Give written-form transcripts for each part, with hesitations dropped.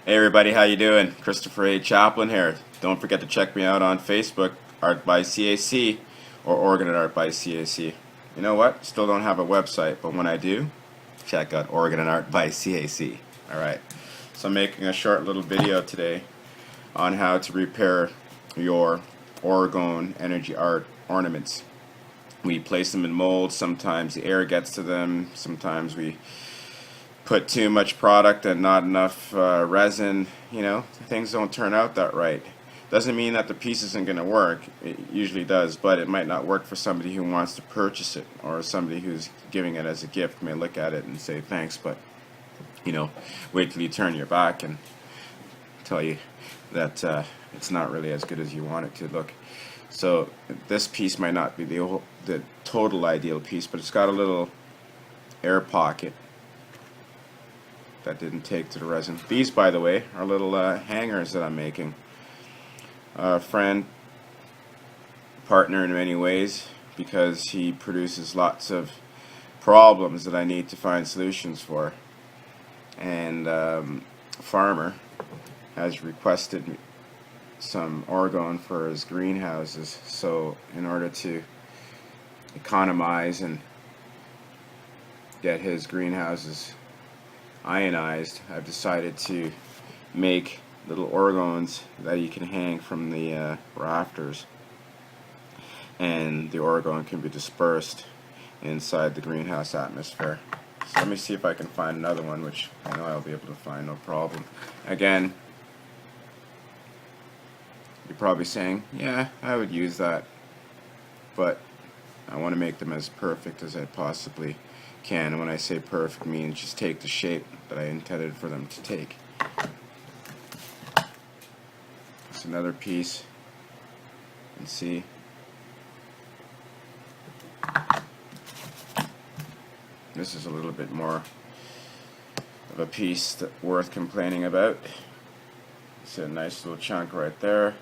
Hey everybody, how you doing? Christopher A. Chaplin here. Don't forget to check me out on Facebook, Art by CAC, or Orgone at Art by CAC. You know what? Still don't have a website, but when I do, check out Orgone and Art by CAC. Alright, so I'm making a short little video today on how to repair your Orgone energy art ornaments. We place them in molds, sometimes the air gets to them, sometimes we put too much product and not enough resin. Things don't turn out that right. Doesn't mean that the piece isn't going to work. It usually does, but it might not work for somebody who wants to purchase it, or somebody who's giving it as a gift may look at it and say thanks, but wait till you turn your back and tell you that it's not really as good as you want it to look. So this piece might not be the total ideal piece, but it's got a little air pocket that didn't take to the resin. These, by the way, are little hangers that I'm making. A friend, partner in many ways, because he produces lots of problems that I need to find solutions for. And a farmer has requested some Orgone for his greenhouses, so in order to economize and get his greenhouses ionized, I've decided to make little Orgones that you can hang from the rafters, and the Orgone can be dispersed inside the greenhouse atmosphere. So let me see if I can find another one, which I know I'll be able to find no problem. Again, you're probably saying, yeah, I would use that, but I want to make them as perfect as I possibly can. And when I say perfect, I mean just take the shape that I intended for them to take. It's another piece, and see, this is a little bit more of a piece that's worth complaining about. It's a nice little chunk right there.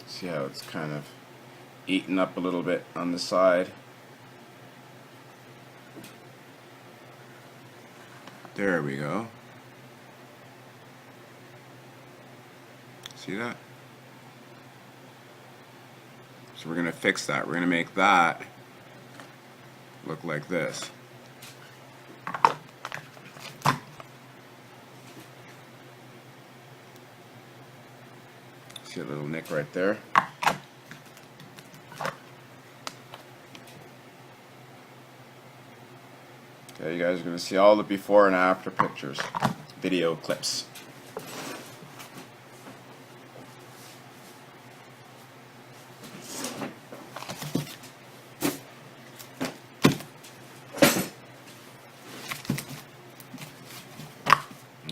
See how it's kind of eaten up a little bit on the side. There we go. See that? So we're going to fix that. We're going to make that look like this. See a little nick right there. Okay, you guys are going to see all the before and after pictures, video clips.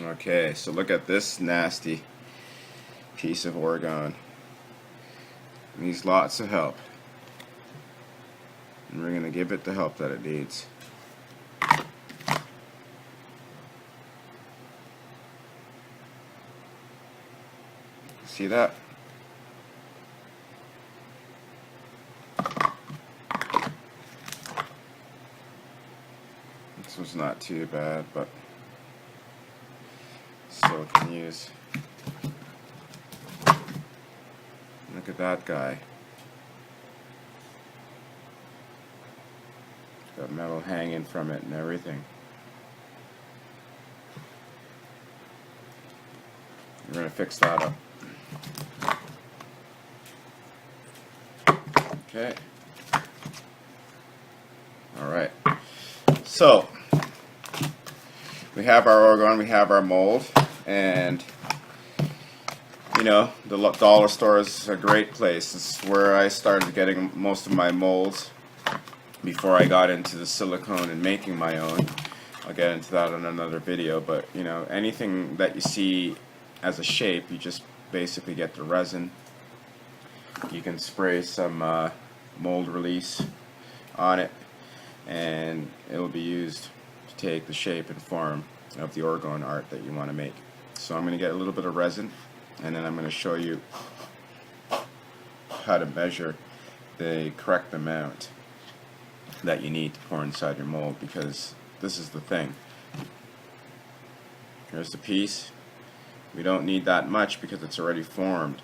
Okay, so look at this nasty piece of Orgone. It needs lots of help, and we're going to give it the help that it needs. See that? This was not too bad, but still can use. Look at that guy. Got metal hanging from it and everything. We're going to fix that up. Okay. Alright. So, we have our Orgone, we have our mold, and the dollar store is a great place. It's where I started getting most of my molds before I got into the silicone and making my own. I'll get into that in another video, but anything that you see as a shape, you just basically get the resin. You can spray some mold release on it, and it will be used to take the shape and form of the Orgone art that you want to make. So I'm going to get a little bit of resin, and then I'm going to show you how to measure the correct amount that you need to pour inside your mold, because this is the thing. Here's the piece. We don't need that much because it's already formed.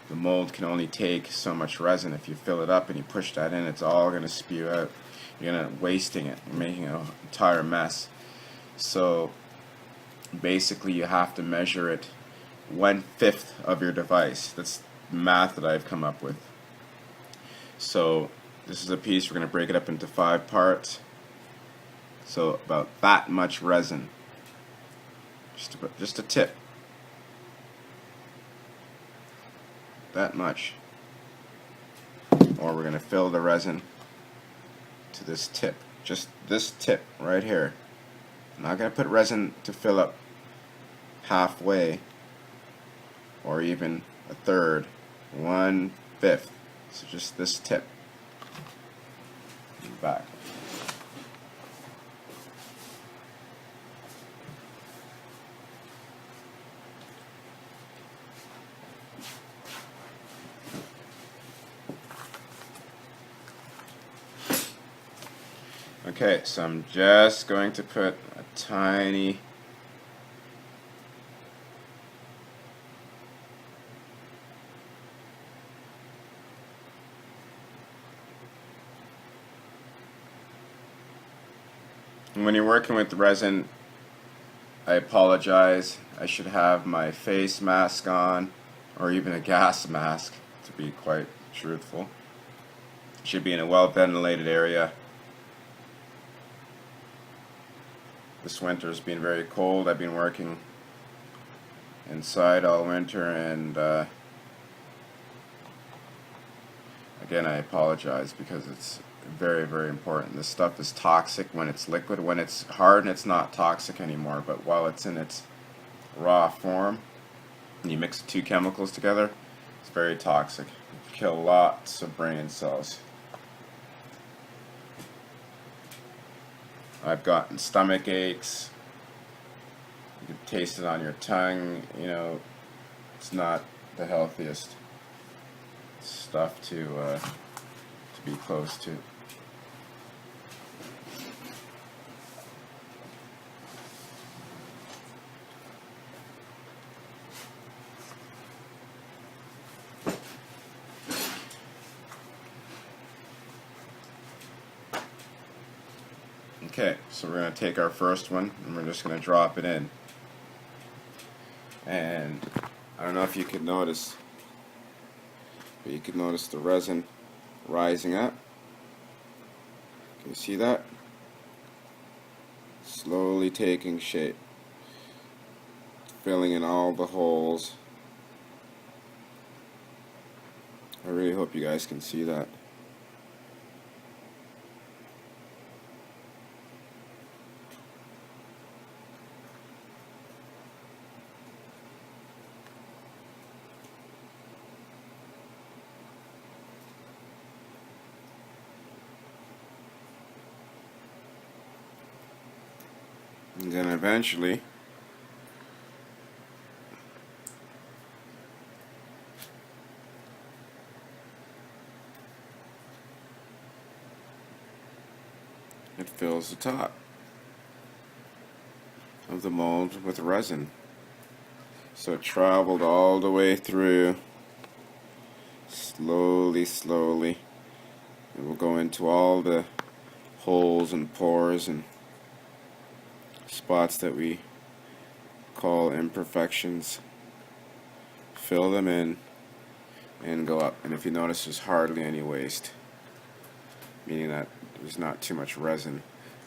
The mold can only take so much resin. If you fill it up and you push that in, it's all going to spew out. You're going to wasting it. You're making an entire mess. So basically you have to measure it 1/5 of your device. That's the math that I've come up with. So this is a piece. We're going to break it up into 5 parts. So about that much resin. Just a tip. That much. Or we're going to fill the resin to this tip. Just this tip right here. I'm not going to put resin to fill up halfway or even a third. 1/5. So just this tip. And back. Okay, so I'm just going to put a tiny when you're working with resin, I apologize. I should have my face mask on, or even a gas mask, to be quite truthful. Should be in a well ventilated area. This winter has been very cold. I've been working inside all winter, and again, I apologize because it's very, very important. This stuff is toxic when it's liquid. When it's hard, and it's not toxic anymore, but while it's in its raw form, and you mix the 2 chemicals together, it's very toxic. It kill lots of brain cells. I've gotten stomach aches. You can taste it on your tongue. You know, it's not the healthiest stuff to be close to. Okay, so we're going to take our first one and we're just going to drop it in. And I don't know if you can notice, but you can notice the resin rising up. Can you see that? Slowly taking shape, filling in all the holes. I really hope you guys can see that. And then eventually it fills the top of the mold with resin. So it traveled all the way through, slowly, slowly. It will go into all the holes and pores and spots that we call imperfections. Fill them in and go up. And if you notice, there's hardly any waste, meaning that there's not too much resin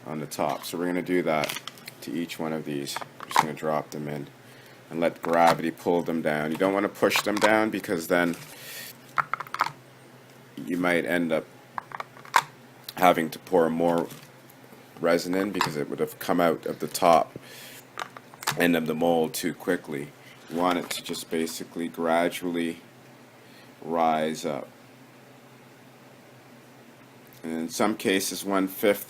on the top. So we're going to do that to each one of these. We're just going to drop them in and let gravity pull them down. You don't want to push them down because then you might end up having to pour more resin in because it would have come out of the top end of the mold too quickly. You want it to just basically gradually rise up. And in some cases 1/5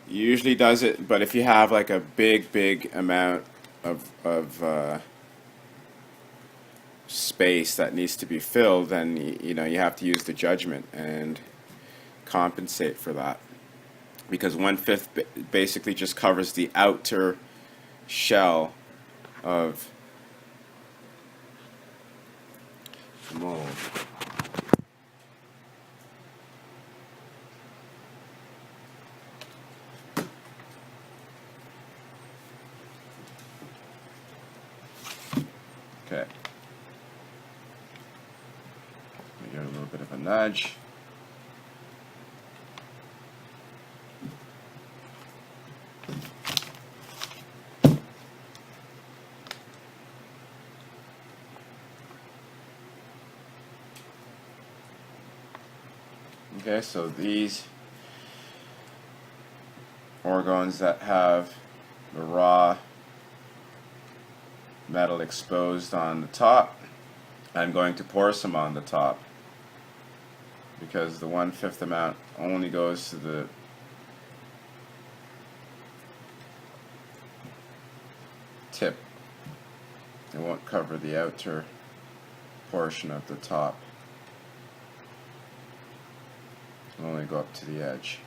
usually does it, but if you have like a big amount of space that needs to be filled, then you know, you have to use the judgment and compensate for that, because 1/5 basically just covers the outer shell of the mold. Okay. We give it a little bit of a nudge. Okay, so these orgones that have the raw metal exposed on the top, I'm going to pour some on the top, because the 1/5 amount only goes to the tip. It won't cover the outer portion of the top. It'll only go up to the edge.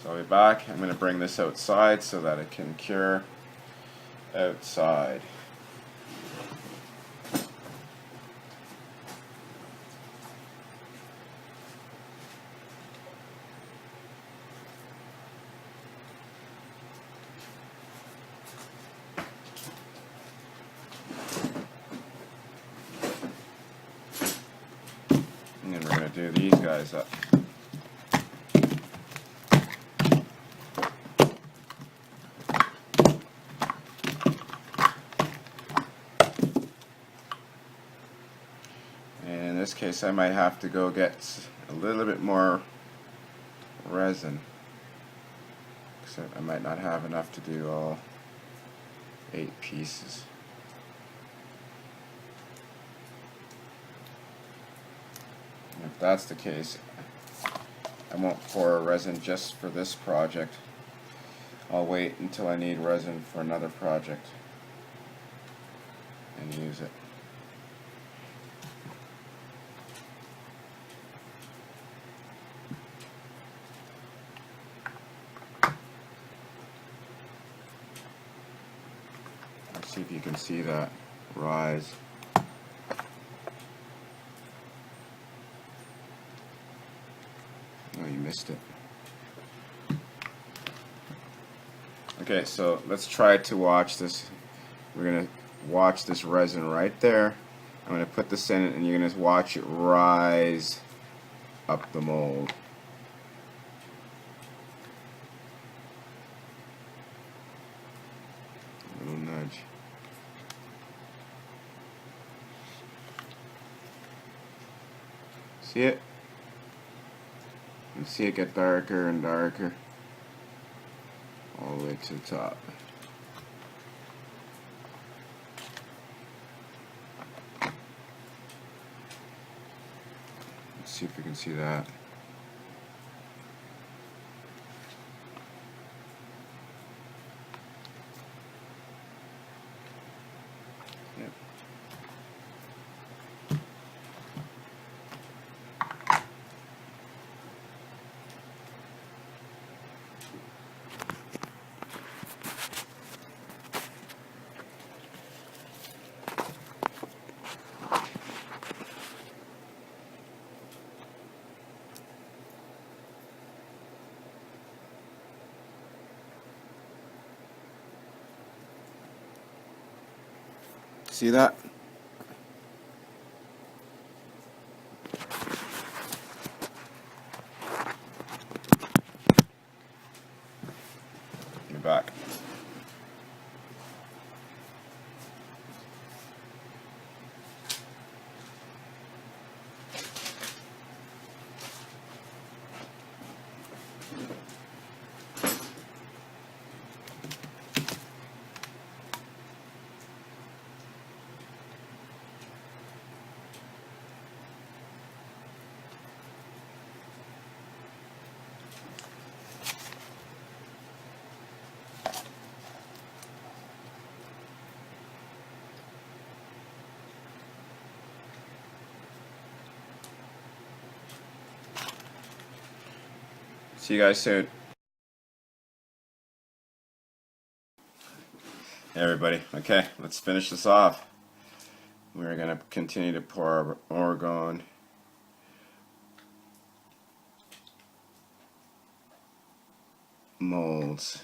So I'll be back. I'm going to bring this outside so that it can cure outside. And then we're going to do these guys up. And in this case, I might have to go get a little bit more resin, because I might not have enough to do all 8 pieces. And if that's the case, I won't pour resin just for this project. I'll wait until I need resin for another project and use it. Let's see if you can see that rise. Oh, you missed it. Okay, so let's try to watch this. We're going to watch this resin right there. I'm going to put this in, and you're going to watch it rise up the mold. A little nudge. See it? You see it get darker and darker all the way to the top. Let's see if we can see that. Yep. See that? You're back. See you guys soon. Hey everybody, okay, let's finish this off. We're going to continue to pour our Orgone molds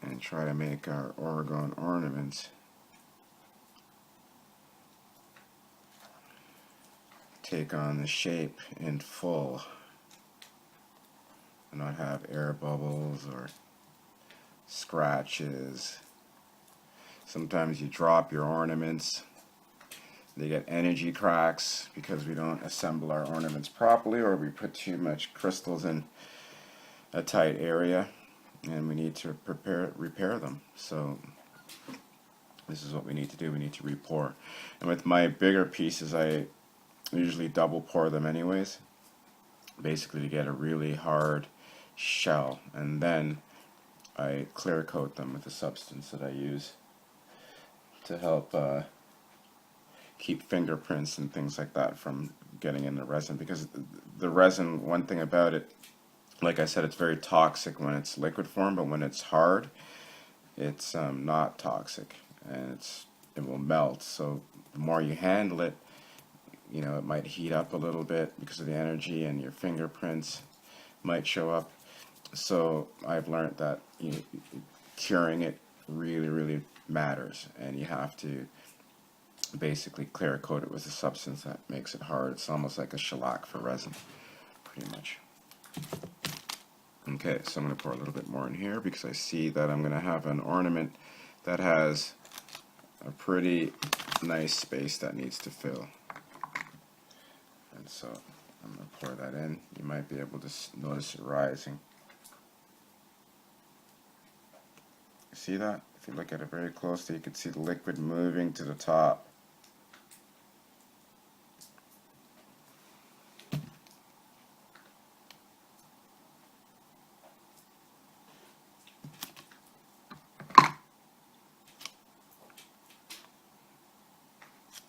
and try to make our Orgone ornaments take on the shape in full and not have air bubbles or scratches. Sometimes you drop your ornaments, they get energy cracks because we don't assemble our ornaments properly, or we put too much crystals in a tight area and we need to repair them. So this is what we need to do. We need to re-pour. And with my bigger pieces, I usually double pour them anyways, basically to get a really hard shell, and then I clear coat them with a substance that I use to help keep fingerprints and things like that from getting in the resin, because the resin, one thing about it, like I said, it's very toxic when it's liquid form, but when it's hard, it's not toxic, and it will melt. So the more you handle it, you know, it might heat up a little bit because of the energy, and your fingerprints might show up. So I've learned that curing it really matters, and you have to basically clear coat it with a substance that makes it hard. It's almost like a shellac for resin, pretty much. Okay, so I'm going to pour a little bit more in here because I see that I'm going to have an ornament that has a pretty nice space that needs to fill. And so I'm going to pour that in. You might be able to notice it rising. See that? If you look at it very closely, you can see the liquid moving to the top.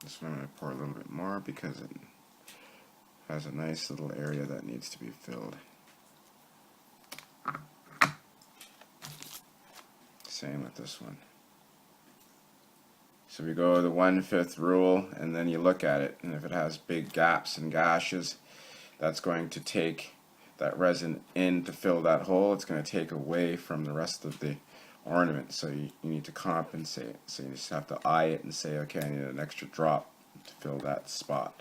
This one I'm going to pour a little bit more because it has a nice little area that needs to be filled. Same with this one. So we go the 1/5 rule, and then you look at it, and if it has big gaps and gashes, that's going to take that resin in to fill that hole. It's going to take away from the rest of the ornament, so you need to compensate. So you just have to eye it and say, okay, I need an extra drop to fill that spot.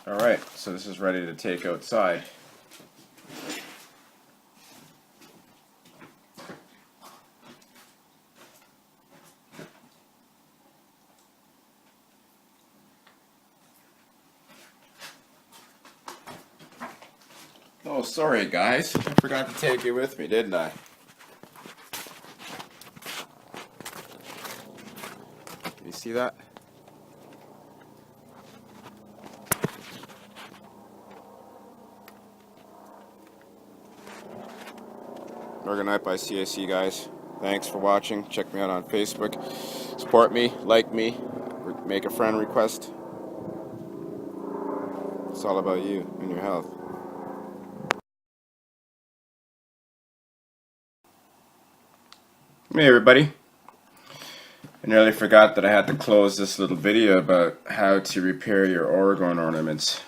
Alright, so this is ready to take outside. Oh, sorry guys, I forgot to take you with me, didn't I? You see that? Orgone by CAC, guys. Thanks for watching. Check me out on Facebook. Support me, like me, make a friend request. It's all about you and your health. Hey everybody. I nearly forgot that I had to close this little video about how to repair your Orgone ornaments.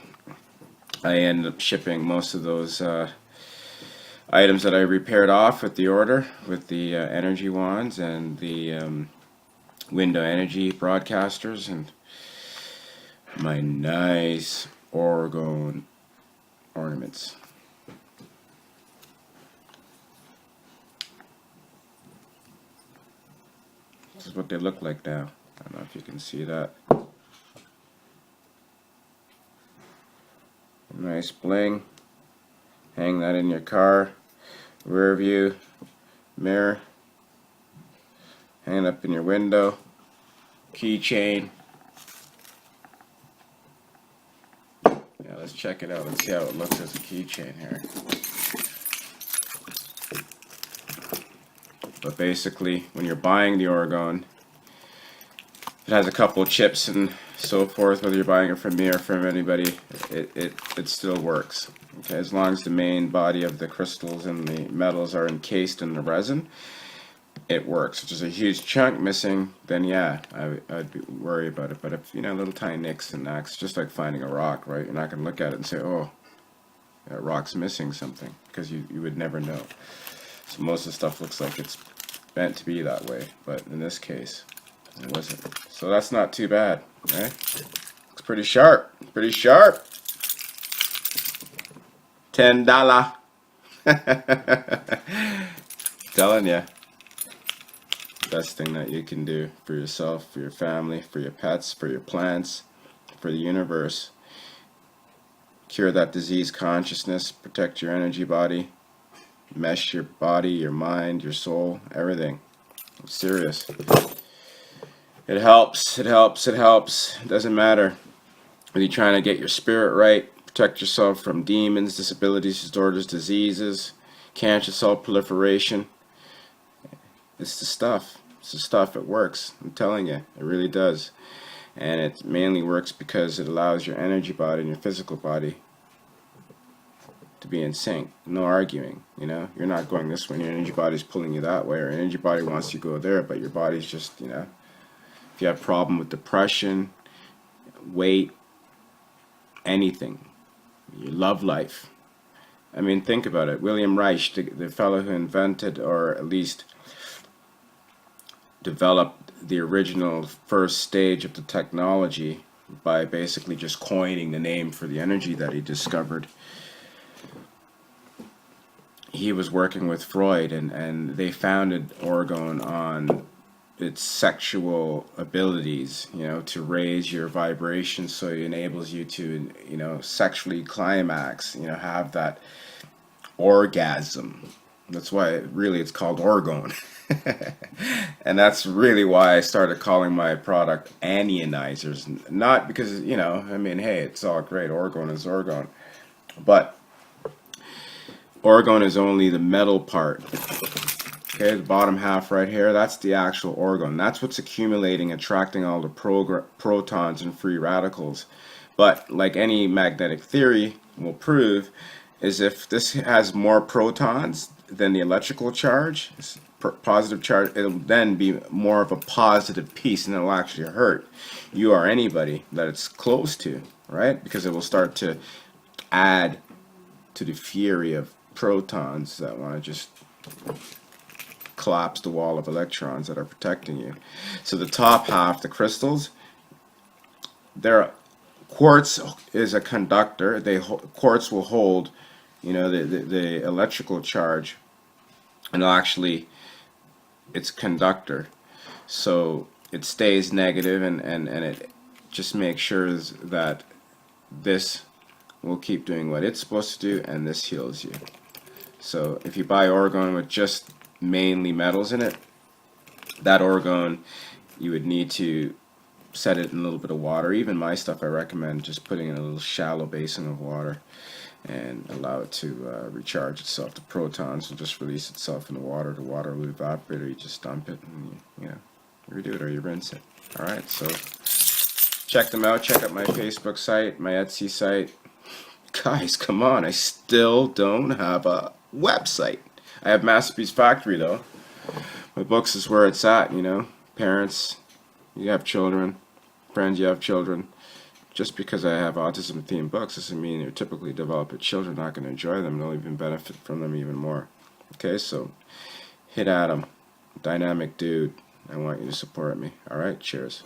I ended up shipping most of those items that I repaired off with the order, with the energy wands and the window energy broadcasters and my nice Orgone ornaments. This is what they look like now. I don't know if you can see that. Nice bling. Hang that in your car, rear view, mirror, hanging up in your window, keychain. Yeah, let's check it out. Let's see how it looks as a keychain here. But basically, when you're buying the Orgone, it has a couple of chips and so forth. Whether you're buying it from me or from anybody, it still works. Okay, as long as the main body of the crystals and the metals are encased in the resin, it works. If there's a huge chunk missing, then yeah, I'd be worried about it. But if, you know, little tiny nicks and knacks, just like finding a rock, right? You're not going to look at it and say, oh, that rock's missing something, because you would never know. So most of the stuff looks like it's meant to be that way, but in this case, it wasn't. So that's not too bad, right? Looks pretty sharp, pretty sharp. $10. Telling ya. Best thing that you can do for yourself, for your family, for your pets, for your plants, for the universe. Cure that disease consciousness, protect your energy body, mesh your body, your mind, your soul, everything. I'm serious. It helps, it helps, it helps. It doesn't matter whether you're trying to get your spirit right, protect yourself from demons, disabilities, disorders, diseases, cancer cell proliferation. It's the stuff. It's the stuff. It works. I'm telling you, it really does. And it mainly works because it allows your energy body and your physical body to be in sync. No arguing, you know. You're not going this way, your energy body's pulling you that way, or your energy body wants you to go there, but your body's just, you know. If you have a problem with depression, weight, anything, your love life. I mean, think about it. William Reich, the fellow who invented, or at least developed the original first stage of the technology by basically just coining the name for the energy that he discovered. He was working with Freud, and they founded Orgone on its sexual abilities, you know, to raise your vibration, so it enables you to, you know, sexually climax, you know, have that orgasm. That's why it's called Orgone. And that's really why I started calling my product anionizers. Not because, you know, I mean, hey, it's all great, Orgone is Orgone, but Orgone is only the metal part. Okay, the bottom half right here, that's the actual Orgone. That's what's accumulating, attracting all the protons and free radicals. But like any magnetic theory will prove, is if this has more protons than the electrical charge, positive charge, it'll then be more of a positive piece, and it'll actually hurt you or anybody that it's close to, right? Because it will start to add to the fury of protons that want to just collapse the wall of electrons that are protecting you. So the top half, the crystals, quartz is a conductor. Quartz will hold, you know, the electrical charge, and actually it's conductor, so it stays negative, and it just makes sure that this will keep doing what it's supposed to do, and this heals you. So if you buy Orgone with just mainly metals in it, that Orgone, you would need to set it in a little bit of water. Even my stuff, I recommend just putting in a little shallow basin of water and allow it to recharge itself. The protons will just release itself in the water. The water will evaporate, or you just dump it, and you redo it, or you rinse it. Alright, so check them out. Check out my Facebook site, my Etsy site. Guys, come on, I still don't have a website. I have Masterpiece Factory though. My books is where it's at, you know. Parents, you have children, friends, you have children. Just because I have autism themed books doesn't mean your typically developed children are not going to enjoy them. They'll even benefit from them even more. Okay, so hit Adam, dynamic dude. I want you to support me. Alright, cheers.